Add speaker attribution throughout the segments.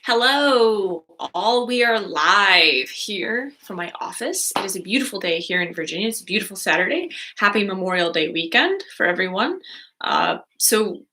Speaker 1: Hello, all. We are live here from my office. It is a beautiful day here in Virginia. It's a beautiful Saturday. Happy Memorial Day weekend for everyone. So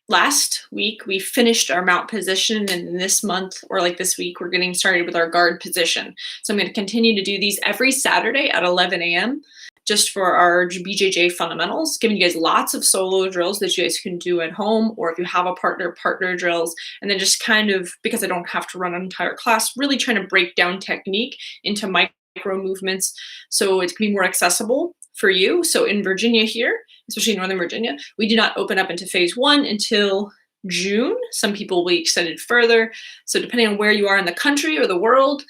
Speaker 1: last week we finished our mount position, and this month, or like this week, we're getting started with our guard position. So I'm going to continue to do these every Saturday at 11 a.m. just for our BJJ Fundamentals, giving you guys lots of solo drills that you guys can do at home, or if you have a partner drills, and then just kind of, because I don't have to run an entire class, really trying to break down technique into micro movements so it can be more accessible for you. So in Virginia here, especially in Northern Virginia, we do not open up into phase 1 until June. Some people will be extended further. So depending on where you are in the country or the world,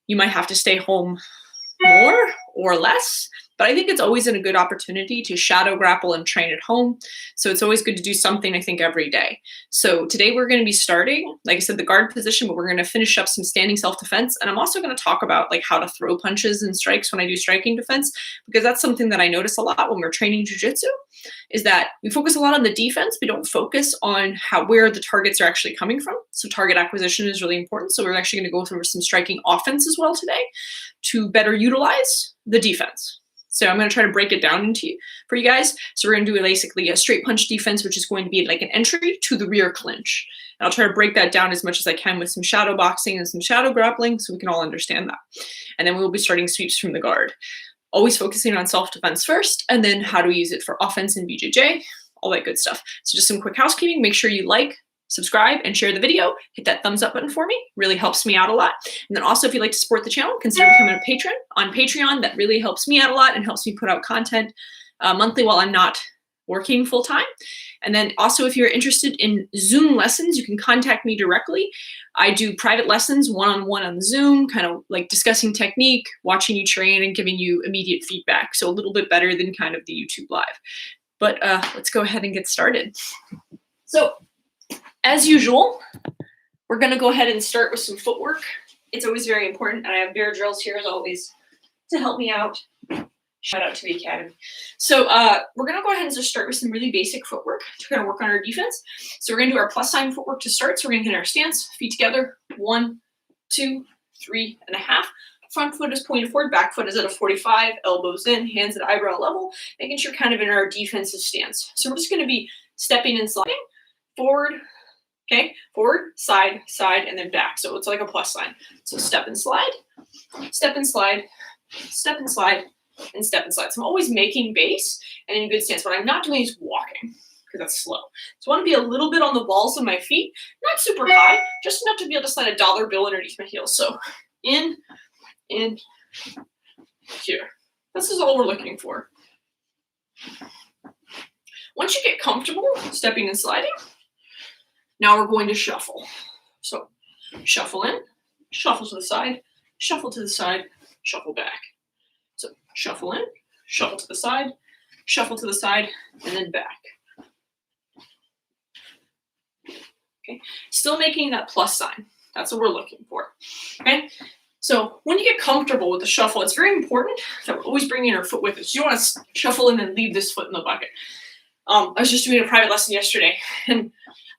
Speaker 1: you might have to stay home more or less. But I think it's always a good opportunity to shadow grapple and train at home. So it's always good to do something, I think, every day. So today we're going to be starting, like I said, the guard position, but we're going to finish up some standing self-defense. And I'm also going to talk about like how to throw punches and strikes when I do striking defense, because that's something that I notice a lot when we're training jiu-jitsu, is that we focus a lot on the defense. We don't focus on where the targets are actually coming from. So target acquisition is really important. So we're actually going to go through some striking offense as well today to better utilize the defense. So I'm going to try to break it down for you guys. So we're going to do basically a straight punch defense, which is going to be like an entry to the rear clinch. And I'll try to break that down as much as I can with some shadow boxing and some shadow grappling so we can all understand that. And then we'll be starting sweeps from the guard. Always focusing on self-defense first, and then how to use it for offense in BJJ, all that good stuff. So just some quick housekeeping. Make sure you like, subscribe, and share the video. Hit that thumbs up button for me. Really helps me out a lot. And then also, if you'd like to support the channel, consider becoming a patron on Patreon. That really helps me out a lot and helps me put out content monthly while I'm not working full time. And then also, if you're interested in Zoom lessons, you can contact me directly. I do private lessons one-on-one on Zoom, kind of like discussing technique, watching you train, and giving you immediate feedback. So a little bit better than kind of the YouTube live. But let's go ahead and get started. So as usual, we're going to go ahead and start with some footwork. It's always very important, and I have bear drills here as always to help me out. Shout out to the Academy. So we're going to go ahead and just start with some really basic footwork to kind of work on our defense. So we're going to do our plus sign footwork to start. So we're going to get our stance, feet together, 1, 2, 3 and a half. Front foot is pointed forward, back foot is at a 45, elbows in, hands at eyebrow level, making sure kind of in our defensive stance. So we're just going to be stepping and sliding forward. Okay, forward, side, side, and then back. So it's like a plus sign. So step and slide, step and slide, step and slide, and step and slide. So I'm always making base and in good stance. What I'm not doing is walking, because that's slow. So I want to be a little bit on the balls of my feet, not super high, just enough to be able to slide a dollar bill underneath my heels. So in, here. This is all we're looking for. Once you get comfortable stepping and sliding, now we're going to shuffle. So shuffle in, shuffle to the side, shuffle to the side, shuffle back. So shuffle in, shuffle to the side, shuffle to the side, and then back. Okay, still making that plus sign. That's what we're looking for. Okay, so when you get comfortable with the shuffle, it's very important that we're always bringing our foot with us. You don't want to shuffle in and leave this foot in the bucket. I was just doing a private lesson yesterday, and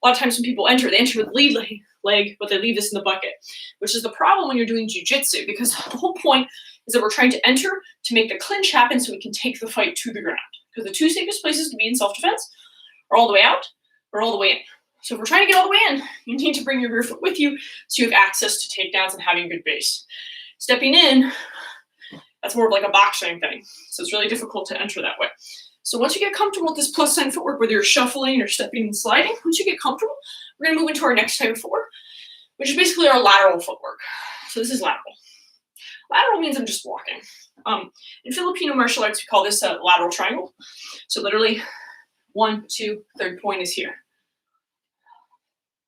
Speaker 1: a lot of times when people enter, they enter with lead leg, but they leave this in the bucket, which is the problem when you're doing jiu-jitsu, because the whole point is that we're trying to enter to make the clinch happen so we can take the fight to the ground. Because the two safest places to be in self-defense are all the way out or all the way in. So if we're trying to get all the way in, you need to bring your rear foot with you so you have access to takedowns and having good base. Stepping in, that's more of like a boxing thing. So it's really difficult to enter that way. So once you get comfortable with this plus sign footwork, whether you're shuffling or stepping and sliding, once you get comfortable, we're going to move into our next type of footwork, which is basically our lateral footwork. So this is lateral. Lateral means I'm just walking. In Filipino martial arts, we call this a lateral triangle. So literally 1, 2, third point is here.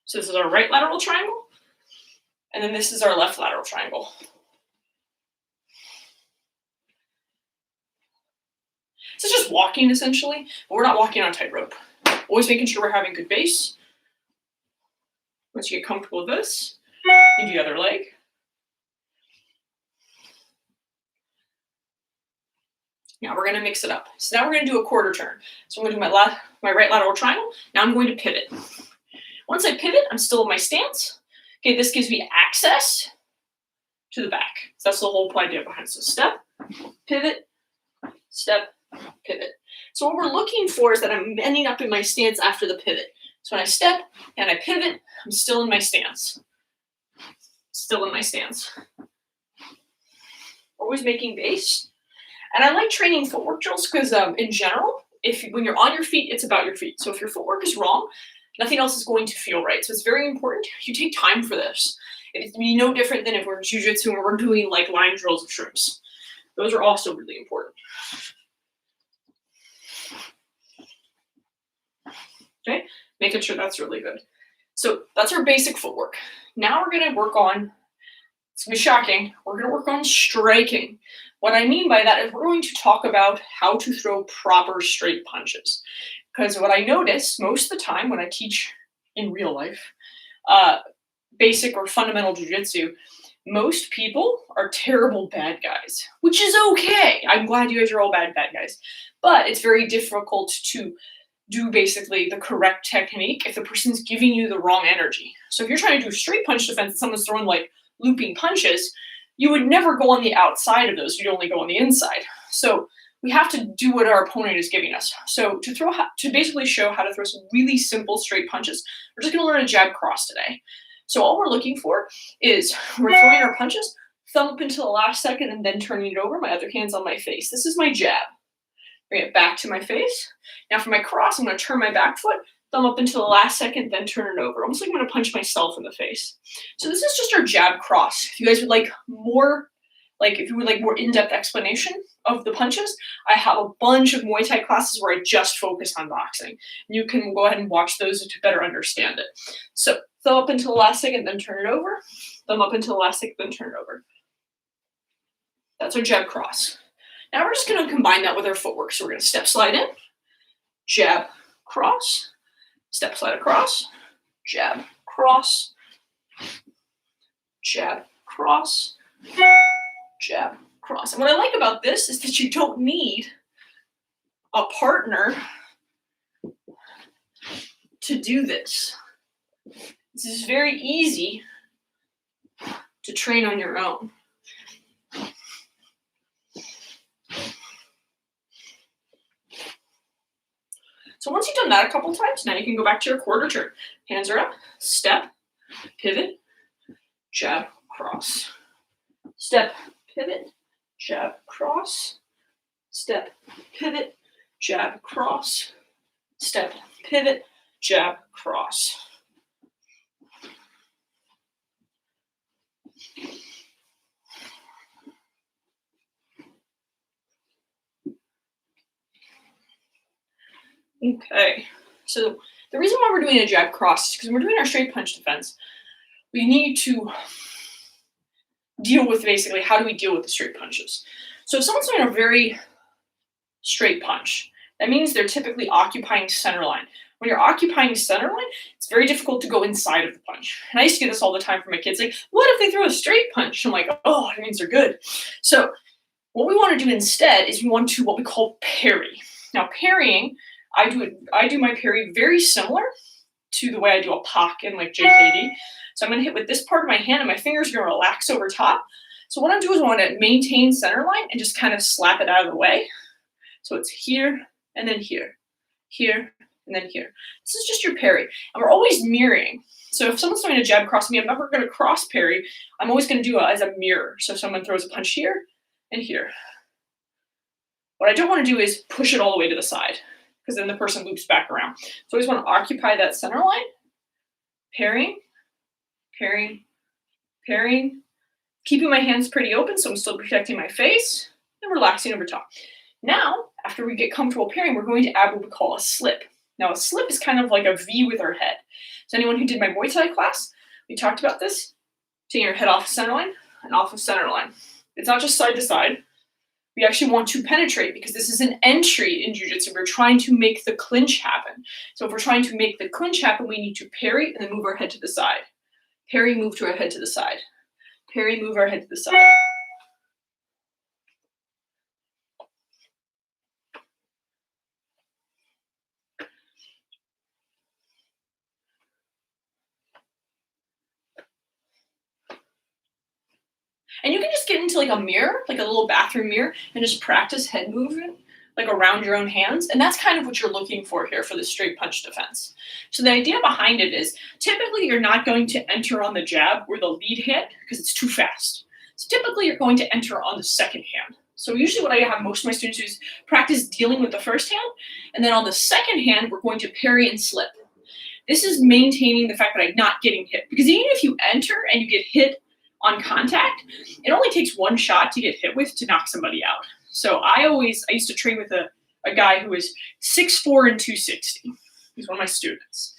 Speaker 1: So this is our right lateral triangle, and then this is our left lateral triangle. So it's just walking essentially, but we're not walking on a tightrope. Always making sure we're having good base. Once you get comfortable with this, into the other leg. Now we're going to mix it up. So now we're going to do a quarter turn. So I'm going to do my right lateral triangle. Now I'm going to pivot. Once I pivot, I'm still in my stance. Okay, this gives me access to the back. So that's the whole idea behind it. So step, pivot, step, pivot. So what we're looking for is that I'm ending up in my stance after the pivot. So when I step and I pivot, I'm still in my stance. Still in my stance. Always making base. And I like training footwork drills because in general, when you're on your feet, it's about your feet. So if your footwork is wrong, nothing else is going to feel right. So it's very important you take time for this. It's no different than if we're in jiu-jitsu and we're doing like line drills of shrimps. Those are also really important. Okay, making sure that's really good. So that's our basic footwork. Now we're going to work on, it's going to be shocking, we're going to work on striking. What I mean by that is we're going to talk about how to throw proper straight punches. Because what I notice most of the time when I teach in real life, basic or fundamental jiu-jitsu, most people are terrible bad guys, which is okay. I'm glad you guys are all bad guys. But it's very difficult to do basically the correct technique if the person's giving you the wrong energy. So if you're trying to do straight punch defense and someone's throwing like looping punches, you would never go on the outside of those. You'd only go on the inside. So we have to do what our opponent is giving us. So to basically show how to throw some really simple straight punches, we're just going to learn a jab cross today. So all we're looking for is we're throwing our punches, thumb up until the last second, and then turning it over. My other hand's on my face. This is my jab. Bring it back to my face. Now for my cross, I'm going to turn my back foot, thumb up until the last second, then turn it over. Almost like I'm going to punch myself in the face. So this is just our jab cross. If you guys would like more, if you would like more in-depth explanation of the punches, I have a bunch of Muay Thai classes where I just focus on boxing. You can go ahead and watch those to better understand it. So thumb up until the last second, then turn it over. Thumb up until the last second, then turn it over. That's our jab cross. Now we're just going to combine that with our footwork. So we're going to step slide in, jab, cross, step slide across, jab, cross, jab, cross, jab, cross. And what I like about this is that you don't need a partner to do this. This is very easy to train on your own. So once you've done that a couple times, now you can go back to your quarter turn. Hands are up, step, pivot, jab, cross. Step, pivot, jab, cross. Step, pivot, jab, cross. Step, pivot, jab, cross. Okay, so the reason why we're doing a jab cross is because when we're doing our straight punch defense, we need to deal with basically how do we deal with the straight punches. So if someone's doing a very straight punch, that means they're typically occupying center line. When you're occupying center line, it's very difficult to go inside of the punch. And I used to get this all the time from my kids, like, what if they throw a straight punch? I'm like, oh, that means they're good. So what we want to do instead is we want to what we call parry. Now parrying, I do my parry very similar to the way I do a POC in like JKD. So I'm going to hit with this part of my hand and my fingers are going to relax over top. So what I'm doing is I want to maintain center line and just kind of slap it out of the way. So it's here and then here, here and then here. This is just your parry. And we're always mirroring. So if someone's throwing a jab cross me, I'm never going to cross parry. I'm always going to do it as a mirror. So if someone throws a punch here and here. What I don't want to do is push it all the way to the side, because then the person loops back around. So I always want to occupy that center line, parrying, parrying, parrying, keeping my hands pretty open so I'm still protecting my face, and relaxing over top. Now, after we get comfortable parrying, we're going to add what we call a slip. Now, a slip is kind of like a V with our head. So anyone who did my Muay Thai class, we talked about this, taking your head off the center line and off the center line. It's not just side to side. We actually want to penetrate because this is an entry in Jiu-Jitsu. We're trying to make the clinch happen. So if we're trying to make the clinch happen, we need to parry and then move our head to the side. Parry, move to our head to the side. Parry, move our head to the side. And you can just get into like a mirror, like a little bathroom mirror, and just practice head movement like around your own hands. And that's kind of what you're looking for here for the straight punch defense. So the idea behind it is typically you're not going to enter on the jab or the lead hand because it's too fast. So typically you're going to enter on the second hand. So usually what I have most of my students do is practice dealing with the first hand, and then on the second hand, we're going to parry and slip. This is maintaining the fact that I'm not getting hit, because even if you enter and you get hit on contact, it only takes one shot to get hit with to knock somebody out. So I used to train with a guy who was 6'4" and 260. He's one of my students.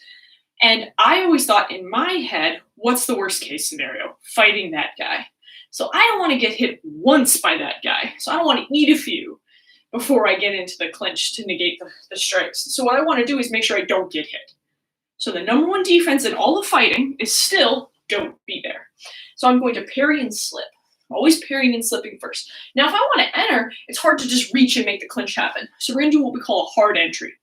Speaker 1: And I always thought in my head, what's the worst case scenario? Fighting that guy. So I don't want to get hit once by that guy. So I don't want to eat a few before I get into the clinch to negate the strikes. So what I want to do is make sure I don't get hit. So the number one defense in all of fighting is still don't be there. So I'm going to parry and slip. Always parrying and slipping first. Now, if I want to enter, it's hard to just reach and make the clinch happen. So we're going to do what we call a hard entry.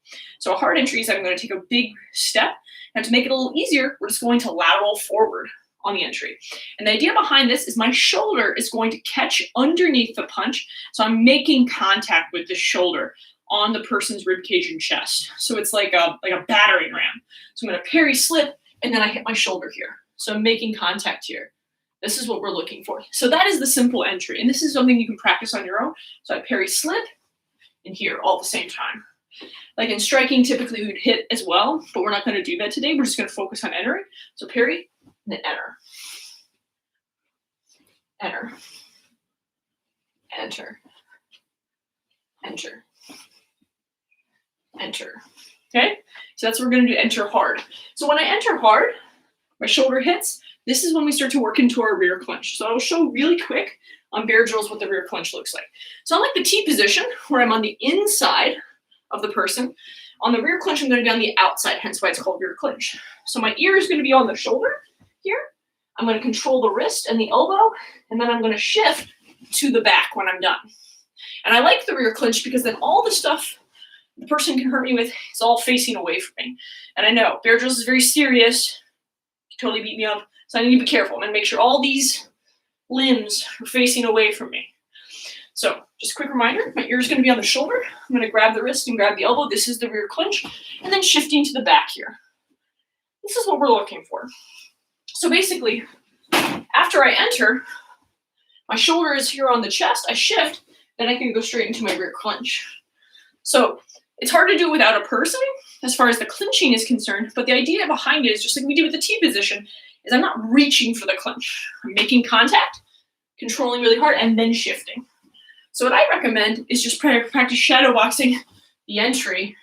Speaker 1: So a hard entry is I'm going to take a big step, and to make it a little easier, we're just going to lateral forward on the entry. And the idea behind this is my shoulder is going to catch underneath the punch. So I'm making contact with the shoulder on the person's rib cage and chest. So it's like a battering ram. So I'm going to parry slip, and then I hit my shoulder here. So I'm making contact here. This is what we're looking for. So that is the simple entry. And this is something you can practice on your own. So I parry slip and here all at the same time. Like in striking, typically we would hit as well, but we're not going to do that today. We're just going to focus on entering. So parry, and then enter. Enter. Enter. Enter. Enter. Okay? So that's what we're going to do, enter hard. So when I enter hard, my shoulder hits. This is when we start to work into our rear clinch. So I will show really quick on bear drills what the rear clinch looks like. So unlike the T position, where I'm on the inside of the person, on the rear clinch, I'm going to be on the outside, hence why it's called rear clinch. So my ear is going to be on the shoulder here. I'm going to control the wrist and the elbow, and then I'm going to shift to the back when I'm done. And I like the rear clinch because then all the stuff the person can hurt me with is all facing away from me. And I know bear drills is very serious. You totally beat me up. So I need to be careful. I'm going to make sure all these limbs are facing away from me. So just a quick reminder, my ear is going to be on the shoulder. I'm going to grab the wrist and grab the elbow. This is the rear clinch. And then shifting to the back here. This is what we're looking for. So basically, after I enter, my shoulder is here on the chest. I shift, then I can go straight into my rear clinch. So it's hard to do without a person as far as the clinching is concerned. But the idea behind it is just like we do with the T position, is I'm not reaching for the clinch. I'm making contact, controlling really hard, and then shifting. So what I recommend is just practice shadow boxing the entry.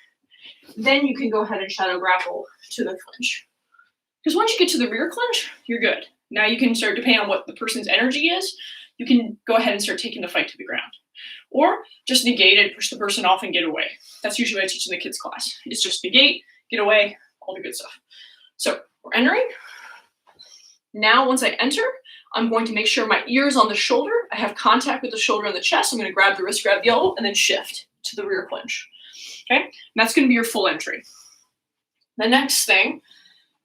Speaker 1: Then you can go ahead and shadow grapple to the clinch. Because once you get to the rear clinch, you're good. Now you can start, depending on what the person's energy is, you can go ahead and start taking the fight to the ground. Or just negate it, push the person off, and get away. That's usually what I teach in the kids' class. It's just negate, get away, all the good stuff. So we're entering. Now, once I enter, I'm going to make sure my ear is on the shoulder. I have contact with the shoulder and the chest. I'm going to grab the wrist, grab the elbow, and then shift to the rear clinch. Okay? And that's going to be your full entry. The next thing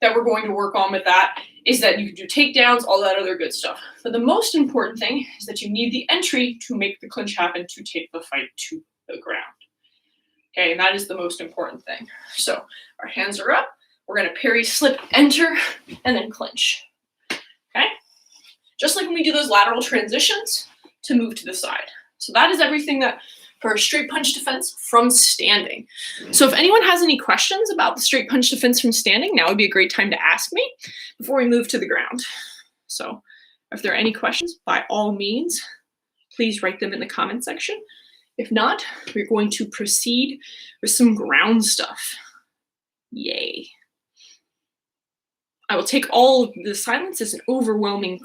Speaker 1: that we're going to work on with that is that you can do takedowns, all that other good stuff. But the most important thing is that you need the entry to make the clinch happen, to take the fight to the ground. Okay? And that is the most important thing. So our hands are up. We're going to parry, slip, enter, and then clinch. Okay? Just like when we do those lateral transitions to move to the side. So that is everything that for a straight punch defense from standing. So if anyone has any questions about the straight punch defense from standing, now would be a great time to ask me before we move to the ground. So if there are any questions, by all means, please write them in the comment section. If not, we're going to proceed with some ground stuff. Yay. I will take all of the silence as an overwhelming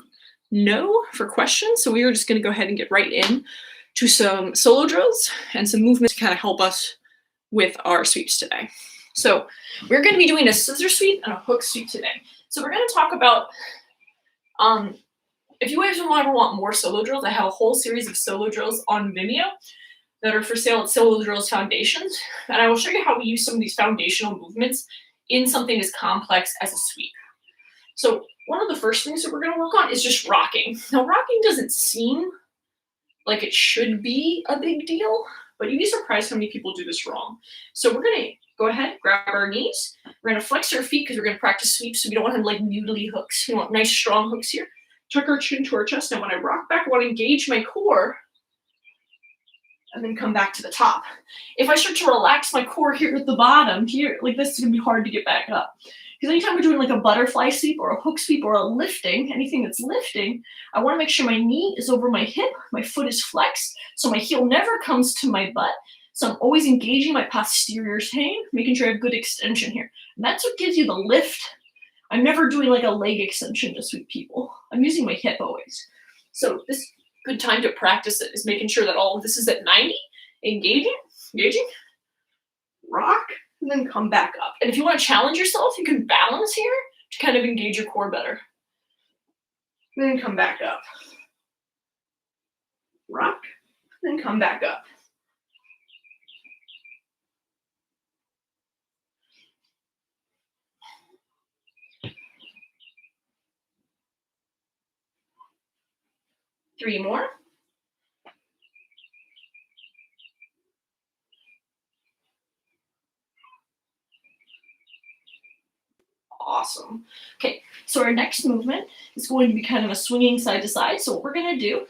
Speaker 1: no for questions. So we are just going to go ahead and get right in to some solo drills and some movements to kind of help us with our sweeps today. So we're going to be doing a scissor sweep and a hook sweep today. So we're going to talk about, if you guys ever want more solo drills, I have a whole series of solo drills on Vimeo that are for sale at Solo Drills Foundations. And I will show you how we use some of these foundational movements in something as complex as a sweep. So one of the first things that we're going to work on is just rocking. Now, rocking doesn't seem like it should be a big deal, but you'd be surprised how many people do this wrong. So we're going to go ahead, grab our knees. We're going to flex our feet because we're going to practice sweeps, so we don't want to have like noodly hooks. We want nice strong hooks here. Tuck our chin to our chest. Now when I rock back, I want to engage my core and then come back to the top. If I start to relax my core here at the bottom, here, like this is going to be hard to get back up. Because anytime we're doing like a butterfly sweep or a hook sweep or a lifting, anything that's lifting, I want to make sure my knee is over my hip, my foot is flexed, so my heel never comes to my butt. So I'm always engaging my posterior chain, making sure I have good extension here. And that's what gives you the lift. I'm never doing like a leg extension to sweep people. I'm using my hip always. So this good time to practice it is making sure that all of this is at 90, engaging, rock, and then come back up. And if you want to challenge yourself, you can balance here to kind of engage your core better. And then come back up. Rock, then come back up. Three more. Awesome. Okay, so our next movement is going to be kind of a swinging side to side. So what we're going to do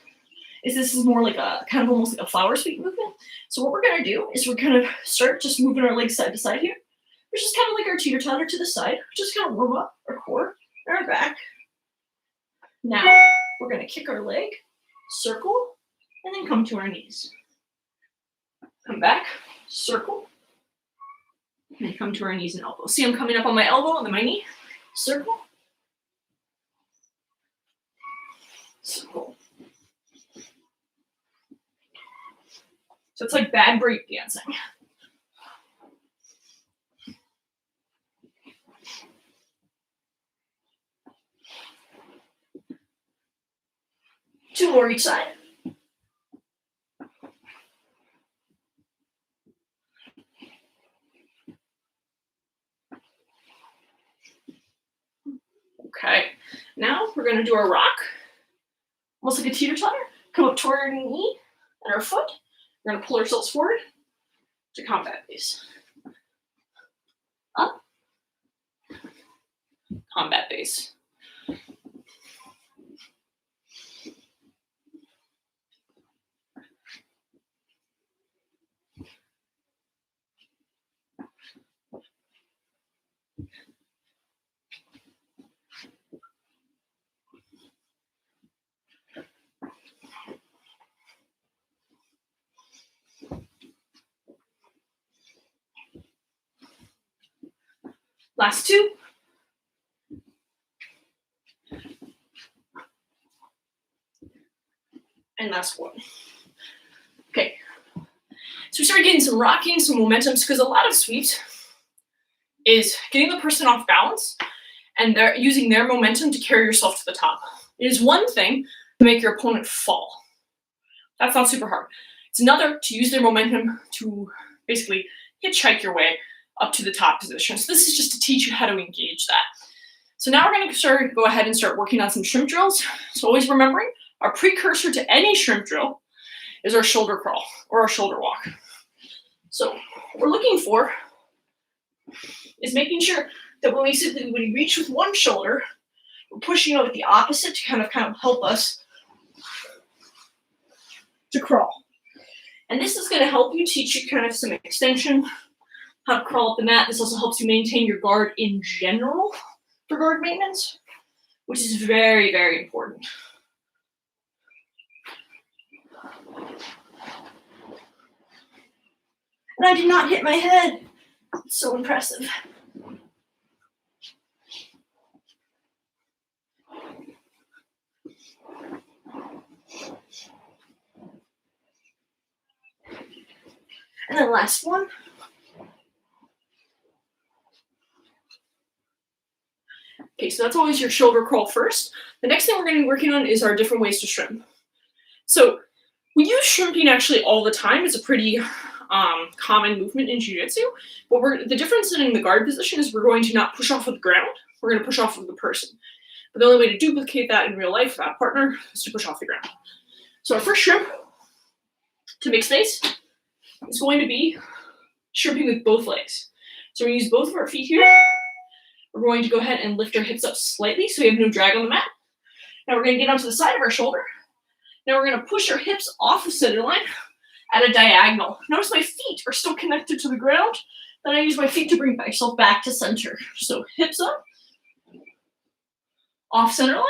Speaker 1: is this is more like a kind of almost like a flower sweep movement. So what we're going to do is we're going to start just moving our legs side to side here. Which is kind of like our teeter-totter to the side. Just kind of warm up our core and our back. Now we're going to kick our leg, circle, and then come to our knees. Come back, circle, and then come to our knees and elbows. See, I'm coming up on my elbow and then my knee. Circle. Circle. So it's like bad break dancing. Two more each side. Okay, now we're going to do our rock, almost like a teeter-totter. Come up toward our knee and our foot. We're going to pull ourselves forward to combat base. Up, combat base. Last two. And last one. Okay. So we started getting some rocking, some momentum, because a lot of sweeps is getting the person off balance and they're using their momentum to carry yourself to the top. It is one thing to make your opponent fall. That's not super hard. It's another to use their momentum to basically hitchhike your way up to the top position. So this is just to teach you how to engage that. So now we're going to go ahead and start working on some shrimp drills. So always remembering, our precursor to any shrimp drill is our shoulder crawl or our shoulder walk. So what we're looking for is making sure that when we reach with one shoulder, we're pushing out with the opposite to kind of help us to crawl. And this is going to help you teach you kind of some extension, how to crawl up the mat. This also helps you maintain your guard in general for guard maintenance, which is very, very important. And I did not hit my head. It's so impressive. And then last one. Okay, so that's always your shoulder crawl first. The next thing we're going to be working on is our different ways to shrimp. So we use shrimping actually all the time. It's a pretty common movement in Jiu-Jitsu. But the difference in the guard position is we're going to not push off of the ground. We're going to push off of the person. But the only way to duplicate that in real life for that partner is to push off the ground. So our first shrimp to make space is going to be shrimping with both legs. So we're going to use both of our feet here. We're going to go ahead and lift our hips up slightly so we have no drag on the mat. Now we're going to get onto the side of our shoulder. Now we're going to push our hips off the center line at a diagonal. Notice my feet are still connected to the ground. Then I use my feet to bring myself back to center. So hips up, off center line,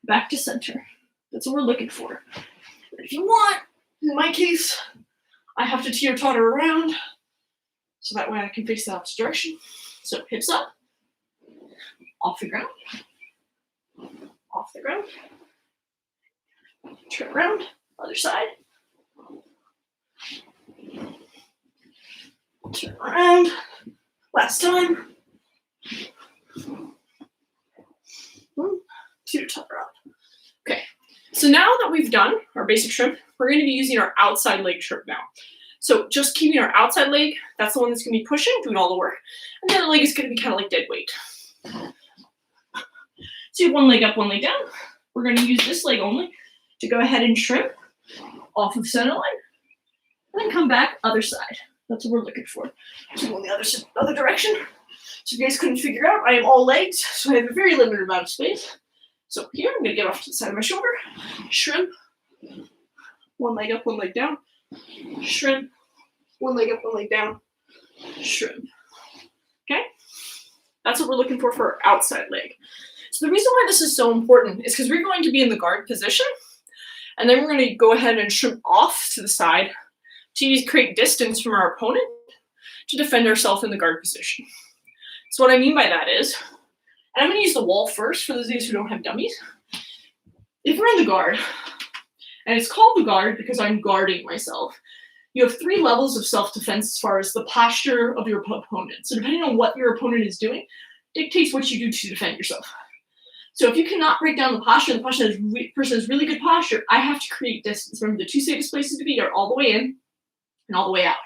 Speaker 1: back to center. That's what we're looking for. But if you want, in my case, I have to teeter-totter around so that way I can face the opposite direction. So hips up, off the ground, off the ground, turn around, other side, turn around, last time, teeter-totter up. Okay, so now that we've done our basic shrimp, we're going to be using our outside leg shrimp now. So just keeping our outside leg, that's the one that's going to be pushing, doing all the work. And the other leg is going to be kind of like dead weight. So you have one leg up, one leg down. We're going to use this leg only to go ahead and shrimp off of center line. And then come back other side. That's what we're looking for. So go in the other direction. So if you guys couldn't figure out, I am all legs, so I have a very limited amount of space. So here, I'm going to get off to the side of my shoulder, shrimp, one leg up, one leg down, shrimp, one leg up, one leg down, shrimp. Okay? That's what we're looking for our outside leg. So the reason why this is so important is because we're going to be in the guard position, and then we're going to go ahead and shrimp off to the side to create distance from our opponent to defend ourselves in the guard position. So what I mean by that is, and I'm going to use the wall first for those of you who don't have dummies. If we're in the guard, and it's called the guard because I'm guarding myself, you have 3 levels of self-defense as far as the posture of your opponent. So depending on what your opponent is doing, dictates what you do to defend yourself. So if you cannot break down the posture, and the person has really good posture, I have to create distance. Remember, the 2 safest places to be are all the way in and all the way out.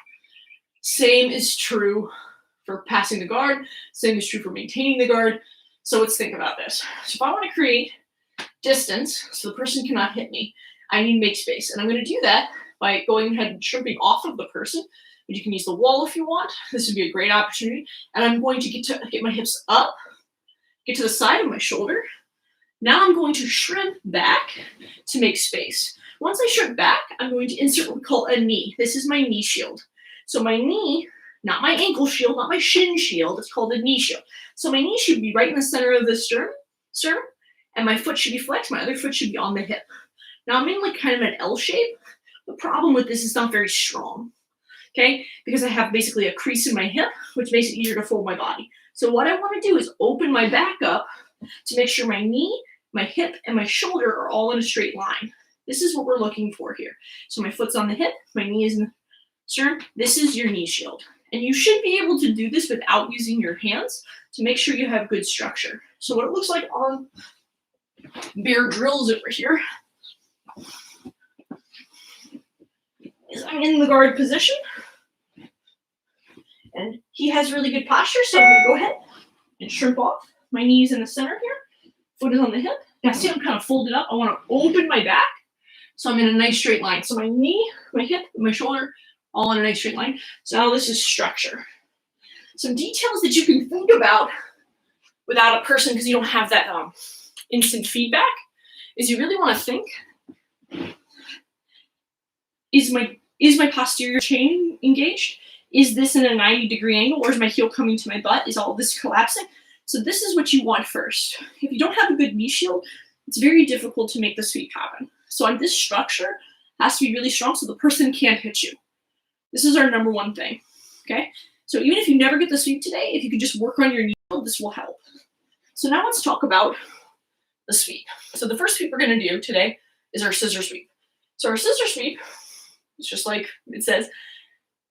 Speaker 1: Same is true for passing the guard. Same is true for maintaining the guard. So let's think about this. So if I want to create distance so the person cannot hit me, I need to make space. And I'm going to do that by going ahead and shrimping off of the person. But you can use the wall if you want. This would be a great opportunity. And I'm going to get my hips up, get to the side of my shoulder. Now I'm going to shrimp back to make space. Once I shrimp back, I'm going to insert what we call a knee. This is my knee shield. So my knee, not my ankle shield, not my shin shield, it's called a knee shield. So my knee should be right in the center of the sternum, and my foot should be flexed, my other foot should be on the hip. Now I'm in like kind of an L shape. The problem with this is not very strong, okay? Because I have basically a crease in my hip, which makes it easier to fold my body. So what I want to do is open my back up to make sure my knee, my hip, and my shoulder are all in a straight line. This is what we're looking for here. So my foot's on the hip, my knee is in the sternum. This is your knee shield. And you should be able to do this without using your hands to make sure you have good structure. So what it looks like on Bear Grylls over here is I'm in the guard position. And he has really good posture, so I'm going to go ahead and shrimp off. My knee's in the center here. Foot is on the hip. Now see, I'm kind of folded up. I want to open my back, so I'm in a nice straight line. So my knee, my hip, and my shoulder all in a nice straight line. So now this is structure. Some details that you can think about without a person, because you don't have that instant feedback, is you really want to think, is my posterior chain engaged? Is this in a 90-degree angle, or is my heel coming to my butt? Is all this collapsing? So this is what you want first. If you don't have a good knee shield, it's very difficult to make the sweep happen. So on this structure has to be really strong so the person can't hit you. This is our number 1 thing, okay? So even if you never get the sweep today, if you can just work on your knee shield, this will help. So now let's talk about the sweep. So the first sweep we're going to do today is our scissor sweep. So our scissor sweep, it's just like it says,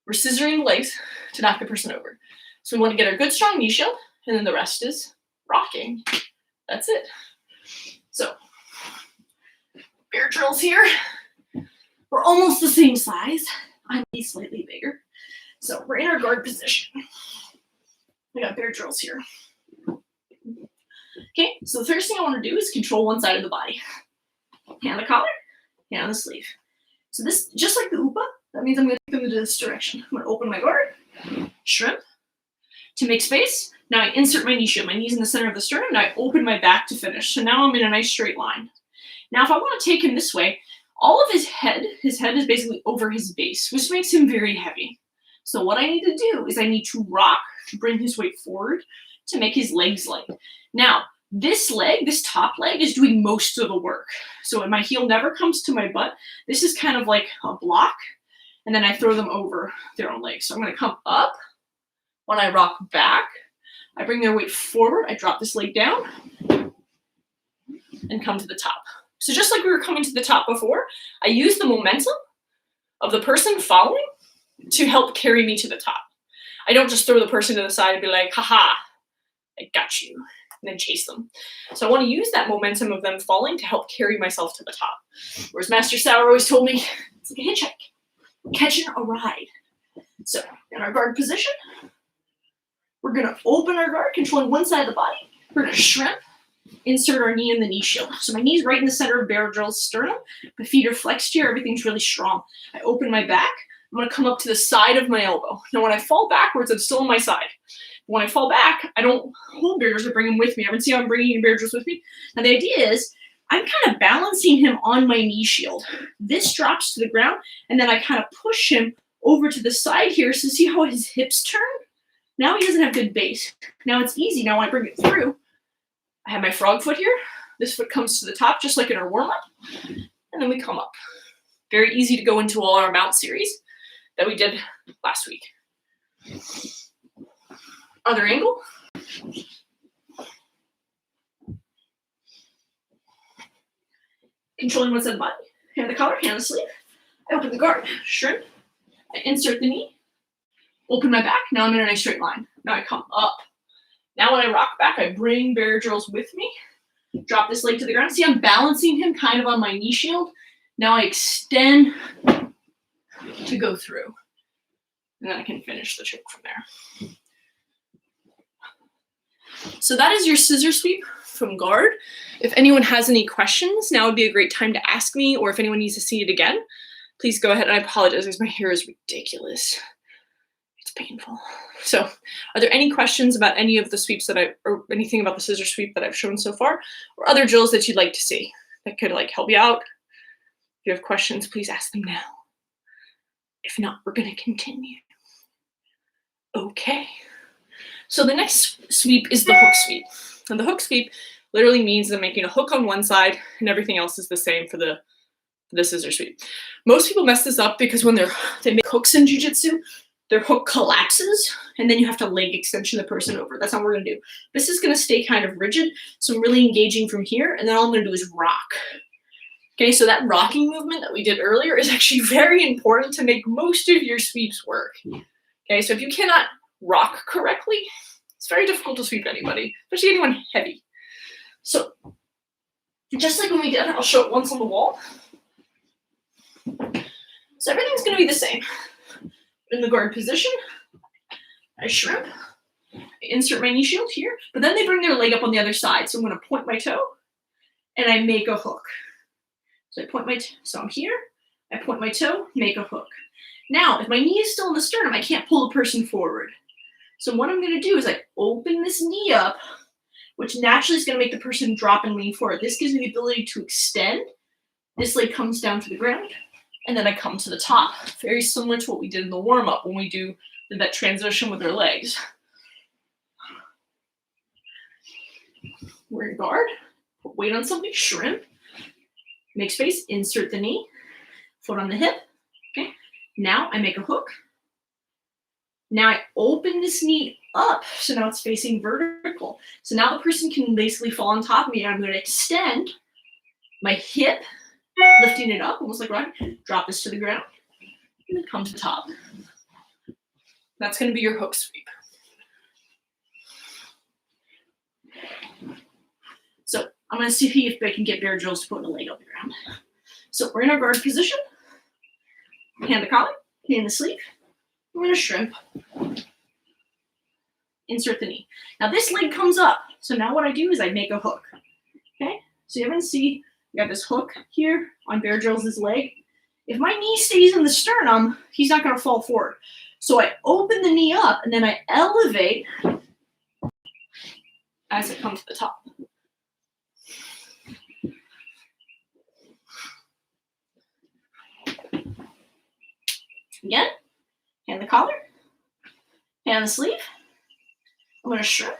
Speaker 1: we're scissoring the legs to knock the person over. So we want to get our good strong knee shield, and then the rest is rocking. That's it. So bear drills here. We're almost the same size. I'm slightly bigger. So we're in our guard position. We got bear drills here. Okay, so the first thing I want to do is control one side of the body. Hand on the collar, hand on the sleeve. So this, just like the upa, that means I'm going to take them into this direction. I'm going to open my guard, shrimp. To make space, now I insert my knee shield. My knee's in the center of the sternum, and I open my back to finish. So now I'm in a nice straight line. Now if I want to take him this way, all of his head is basically over his base, which makes him very heavy. So what I need to do is I need to rock to bring his weight forward to make his legs light. Now, this leg, this top leg, is doing most of the work. So when my heel never comes to my butt, this is kind of like a block, and then I throw them over their own legs. So I'm going to come up. When I rock back, I bring their weight forward, I drop this leg down, and come to the top. So just like we were coming to the top before, I use the momentum of the person following to help carry me to the top. I don't just throw the person to the side and be like, haha, I got you, and then chase them. So I want to use that momentum of them falling to help carry myself to the top. Whereas Master Sauer always told me, it's like a hitchhike, catching a ride. So in our guard position, we're going to open our guard, controlling one side of the body. We're going to shrimp, insert our knee in the knee shield. So my knee's right in the center of Pedro's sternum. My feet are flexed here. Everything's really strong. I open my back. I'm going to come up to the side of my elbow. Now, when I fall backwards, I'm still on my side. When I fall back, I don't hold Pedro's, I bring him with me. Everyone see how I'm bringing Pedro's with me? Now, the idea is I'm kind of balancing him on my knee shield. This drops to the ground, and then I kind of push him over to the side here. So see how his hips turn? Now he doesn't have good base. Now it's easy. Now when I bring it through, I have my frog foot here. This foot comes to the top, just like in our warm-up. And then we come up. Very easy to go into all our mount series that we did last week. Other angle. Controlling one side of the body. Hand the collar, hand the sleeve. I open the guard, shrimp. I insert the knee. Open my back. Now I'm in a nice straight line. Now I come up. Now when I rock back, I bring Pedro's with me. Drop this leg to the ground. See, I'm balancing him kind of on my knee shield. Now I extend to go through. And then I can finish the trick from there. So that is your scissor sweep from guard. If anyone has any questions, now would be a great time to ask me, or if anyone needs to see it again, please go ahead. And I apologize because my hair is ridiculous. It's painful. So are there any questions about any of the sweeps or anything about the scissor sweep that I've shown so far, or other drills that you'd like to see that could help you out? If you have questions, please ask them now. If not, we're going to continue. Okay. So the next sweep is the hook sweep. And the hook sweep literally means I'm making a hook on one side and everything else is the same for the scissor sweep. Most people mess this up because when they make hooks in Jiu-Jitsu, their hook collapses and then you have to leg extension the person over. That's not what we're going to do. This is going to stay kind of rigid. So I'm really engaging from here, and then all I'm going to do is rock. Okay, so that rocking movement that we did earlier is actually very important to make most of your sweeps work. Okay, so if you cannot rock correctly, it's very difficult to sweep anybody, especially anyone heavy. So just like when we did, I'll show it once on the wall. So everything's going to be the same. In the guard position, I shrimp, I insert my knee shield here, but then they bring their leg up on the other side. So I'm going to point my toe and I make a hook. So I point so I'm here, I point my toe, make a hook. Now, if my knee is still in the sternum, I can't pull the person forward. So what I'm going to do is I open this knee up, which naturally is going to make the person drop and lean forward. This gives me the ability to extend. This leg comes down to the ground, and then I come to the top. Very similar to what we did in the warm-up when we did that transition with our legs. We're in guard, put weight on something, shrimp, make space, insert the knee, foot on the hip. Okay. Now I make a hook. Now I open this knee up, so now it's facing vertical. So now the person can basically fall on top of me, and I'm going to extend my hip, lifting it up, almost like rocking, drop this to the ground, and then come to the top. That's going to be your hook sweep. So I'm going to see if I can get bear drills to put a leg on the ground. So we're in our guard position. Hand the collar, hand the sleeve. I'm going to shrimp.
Speaker 2: insert the knee. Now this leg comes up. So now what I do is I make a hook. Okay? So you can see you got this hook here on Bear Grylls' leg. If my knee stays in the sternum, he's not going to fall forward. So I open the knee up and then I elevate as it comes to the top. Again, hand the collar, hand the sleeve. I'm going to shrimp.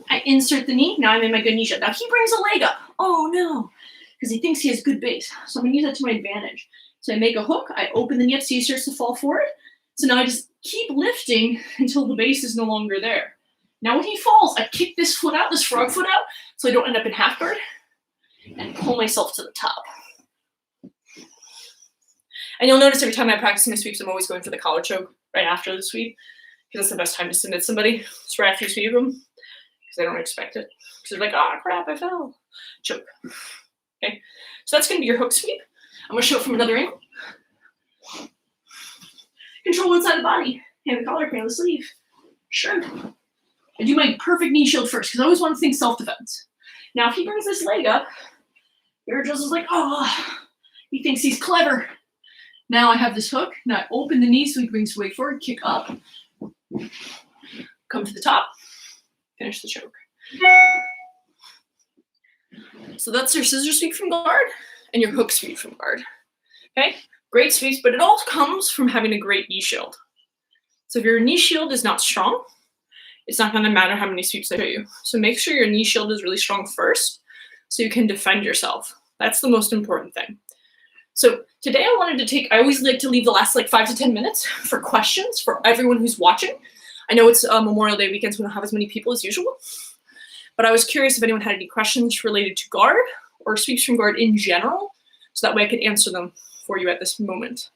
Speaker 2: I insert the knee. Now I'm in my good knee shield. Now he brings a leg up. Oh no, because he thinks he has good base. So I'm going to use that to my advantage. So I make a hook. I open the knee up so he starts to fall forward. So now I just keep lifting until the base is no longer there. Now when he falls, I kick this foot out, this frog foot out, so I don't end up in half guard, and pull myself to the top. And you'll notice every time I practice my sweeps, I'm always going for the collar choke right after the sweep, because that's the best time to submit somebody. It's right after you sweep them, because they don't expect it. Because they're like, oh crap, I fell. Choke. Okay, so that's going to be your hook sweep. I'm going to show it from another angle. Control one side of the body. Hand the collar, hand the sleeve. Shrimp. I do my perfect knee shield first, because I always want to think self-defense. Now, if he brings this leg up, Bear Grylls is like, oh, he thinks he's clever. Now I have this hook. Now I open the knee so he brings weight forward, kick up, come to the top, finish the choke. So that's your scissor sweep from guard and your hook sweep from guard. Okay? Great sweeps, but it all comes from having a great knee shield. So if your knee shield is not strong, it's not going to matter how many sweeps I show you. So make sure your knee shield is really strong first so you can defend yourself. That's the most important thing. So today I always like to leave the last like 5 to 10 minutes for questions for everyone who's watching. I know it's Memorial Day weekend, so we don't have as many people as usual. But I was curious if anyone had any questions related to guard or sweeps from guard in general, so that way I could answer them for you at this moment.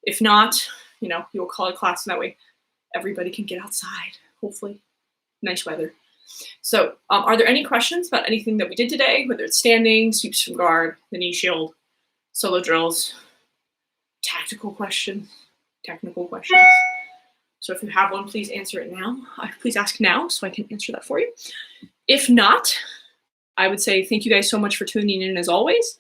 Speaker 2: If not, you'll call a class, and that way everybody can get outside, hopefully. Nice weather. So are there any questions about anything that we did today, whether it's standing, sweeps from guard, the knee shield, solo drills, tactical questions, technical questions? So if you have one, please answer it now. Please ask now so I can answer that for you. If not, I would say thank you guys so much for tuning in as always.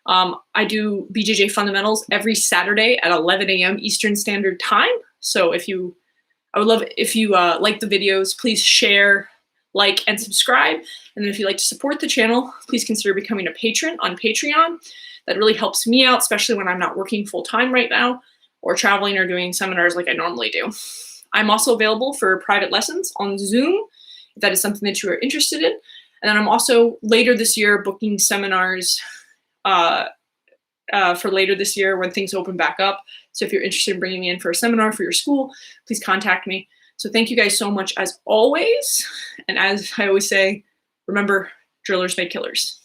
Speaker 2: I do BJJ Fundamentals every Saturday at 11 a.m. Eastern Standard Time. So I would love it if you like the videos, please share, like, and subscribe. And then if you'd like to support the channel, please consider becoming a patron on Patreon. That really helps me out, especially when I'm not working full time right now or traveling or doing seminars like I normally do. I'm also available for private lessons on Zoom, if that is something that you are interested in. And then I'm also later this year booking seminars for later this year when things open back up. So if you're interested in bringing me in for a seminar for your school, please contact me. So thank you guys so much as always. And as I always say, remember, drillers make killers.